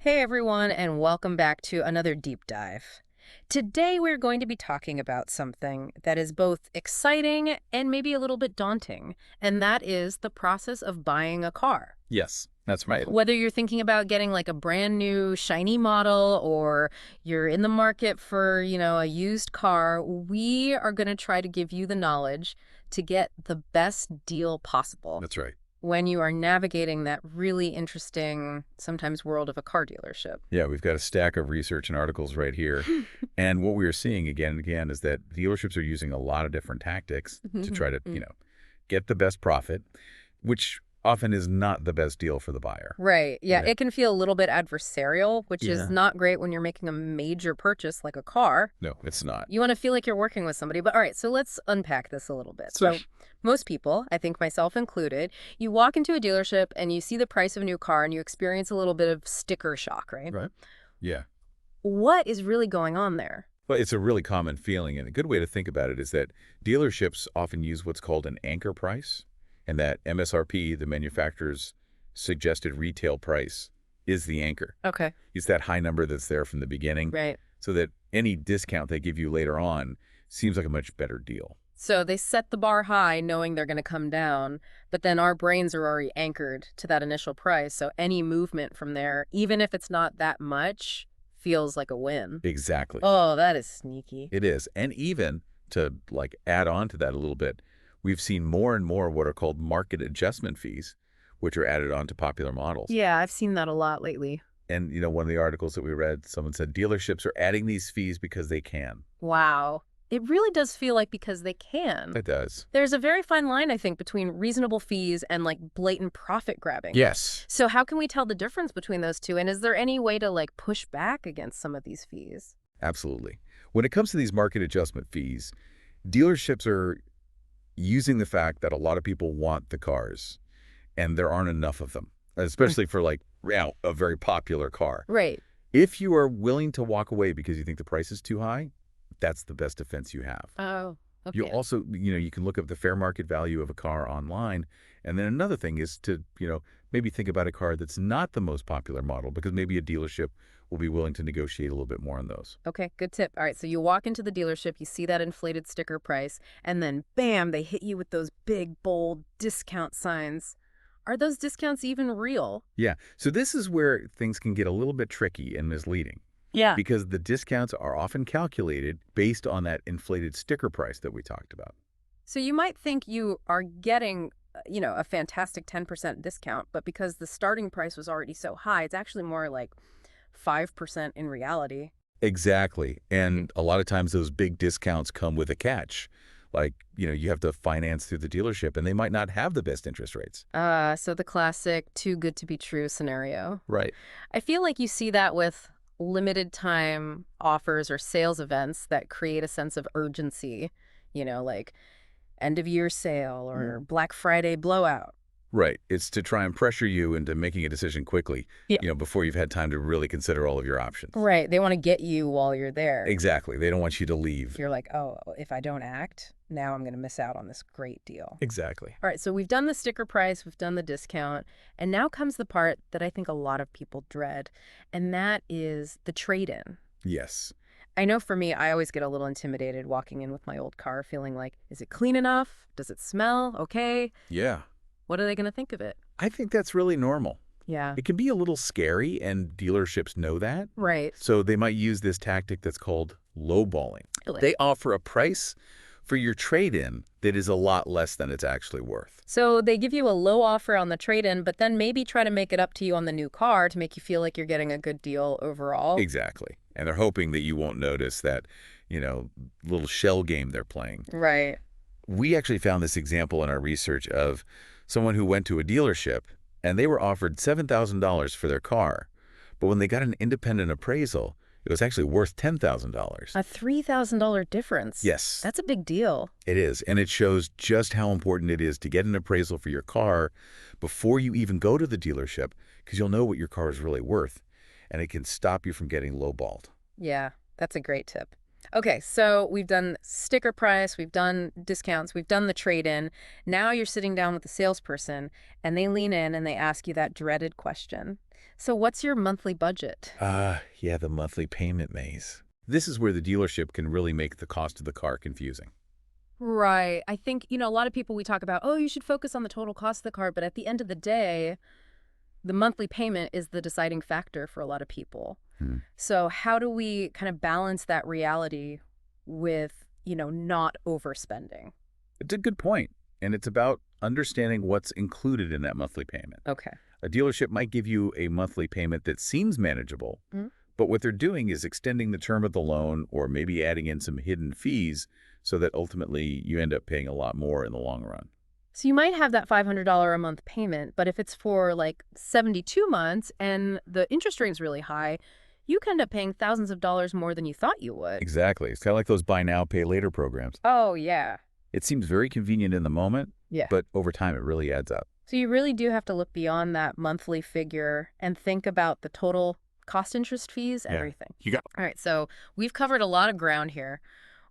Hey everyone, and welcome back to another deep dive. Today we're going to be talking about something that is both exciting and maybe a little bit daunting, and that is the process of buying a car. Yes, that's right. Whether you're thinking about getting like a brand new shiny model or you're in the market for, a used car, we are going to try to give you the knowledge to get the best deal possible That's right. when you are navigating that really interesting, sometimes world of a car dealership. Yeah, we've got a stack of research and articles right here. And what we are seeing again and again is that dealerships are using a lot of different tactics to try to, get the best profit, which often is not the best deal for the buyer. Right. Yeah, Right. it can feel a little bit adversarial, which is Yeah. not great when you're making a major purchase like a car. No, it's not. You want to feel like you're working with somebody. But all right, so let's unpack this a little bit. So most people, I think myself included, you walk into a dealership and you see the price of a new car and you experience a little bit of sticker shock, right? Right. Yeah. What is really going on there? But it's a really common feeling, and a good way to think about it is that dealerships often use what's called an anchor price, and that MSRP, the manufacturer's suggested retail price, is the anchor. Okay. It's that high number that's there from the beginning, Right. so that any discount they give you later on seems like a much better deal. So they set the bar high knowing they're going to come down, but then our brains are already anchored to that initial price. So any movement from there, even if it's not that much, feels like a win. Exactly. Oh, that is sneaky. It is. And even to add on to that a little bit, we've seen more and more what are called market adjustment fees, which are added on to popular models. Yeah, I've seen that a lot lately. And, one of the articles that we read, someone said dealerships are adding these fees because they can. Wow. It really does feel like because they can. It does. There's a very fine line, I think, between reasonable fees and like blatant profit grabbing. Yes. So how can we tell the difference between those two? And is there any way to like push back against some of these fees? Absolutely. When it comes to these market adjustment fees, dealerships are using the fact that a lot of people want the cars and there aren't enough of them, especially for a very popular car. Right. If you are willing to walk away because you think the price is too high, that's the best defense you have. Oh, okay. You also, you can look up the fair market value of a car online. And then another thing is to, maybe think about a car that's not the most popular model, because maybe a dealership will be willing to negotiate a little bit more on those. Okay, good tip. All right, so you walk into the dealership, you see that inflated sticker price, and then bam, they hit you with those big, bold discount signs. Are those discounts even real? Yeah. So this is where things can get a little bit tricky and misleading, Yeah. because the discounts are often calculated based on that inflated sticker price that we talked about. So you might think you are getting, a fantastic 10% discount, but because the starting price was already so high, it's actually more like 5% in reality. Exactly. And a lot of times those big discounts come with a catch. You have to finance through the dealership, and they might not have the best interest rates. So the classic too good to be true scenario. Right. I feel like you see that with limited time offers or sales events that create a sense of urgency, like end of year sale or Black Friday blowout. Right. It's to try and pressure you into making a decision quickly, Yeah. before you've had time to really consider all of your options. Right. They want to get you while you're there. Exactly. They don't want you to leave. You're like, oh, if I don't act, now I'm going to miss out on this great deal. Exactly. All right, so we've done the sticker price, we've done the discount, and now comes the part that I think a lot of people dread, and that is the trade-in. Yes. I know for me, I always get a little intimidated walking in with my old car, feeling like, is it clean enough? Does it smell okay? Yeah. What are they going to think of it? I think that's really normal. Yeah. It can be a little scary, and dealerships know that. Right. So they might use this tactic that's called lowballing. Really? They offer a price for your trade-in that is a lot less than it's actually worth. So they give you a low offer on the trade-in, but then maybe try to make it up to you on the new car to make you feel like you're getting a good deal overall. Exactly. And they're hoping that you won't notice that, little shell game they're playing. Right. We actually found this example in our research of someone who went to a dealership and they were offered $7,000 for their car. But when they got an independent appraisal, it was actually worth $10,000. A $3,000 difference. Yes. That's a big deal. It is, and it shows just how important it is to get an appraisal for your car before you even go to the dealership, because you'll know what your car is really worth, and it can stop you from getting lowballed. Yeah, that's a great tip. Okay, so we've done sticker price, we've done discounts, we've done the trade-in. Now you're sitting down with the salesperson and they lean in and they ask you that dreaded question. So what's your monthly budget? Yeah, the monthly payment maze. This is where the dealership can really make the cost of the car confusing. Right. I think, a lot of people we talk about, oh, you should focus on the total cost of the car, but at the end of the day, the monthly payment is the deciding factor for a lot of people. Hmm. So how do we kind of balance that reality with, not overspending? It's a good point, and it's about understanding what's included in that monthly payment. Okay. A dealership might give you a monthly payment that seems manageable, but what they're doing is extending the term of the loan or maybe adding in some hidden fees so that ultimately you end up paying a lot more in the long run. So you might have that $500 a month payment, but if it's for like 72 months and the interest rate is really high, you can end up paying thousands of dollars more than you thought you would. Exactly. It's kind of like those buy now, pay later programs. Oh, yeah. It seems very convenient in the moment, Yeah. but over time it really adds up. So you really do have to look beyond that monthly figure and think about the total cost, interest, fees, Yeah. everything. You got All right, so we've covered a lot of ground here.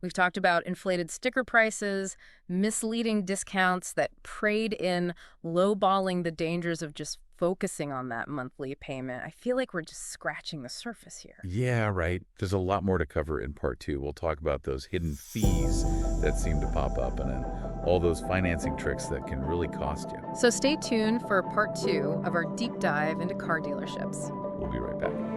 We've talked about inflated sticker prices, misleading discounts that preyed in lowballing the dangers of just focusing on that monthly payment. I feel like we're just scratching the surface here. Yeah, right. There's a lot more to cover in part 2. We'll talk about those hidden fees that seem to pop up and then all those financing tricks that can really cost you. So stay tuned for part 2 of our deep dive into car dealerships. We'll be right back.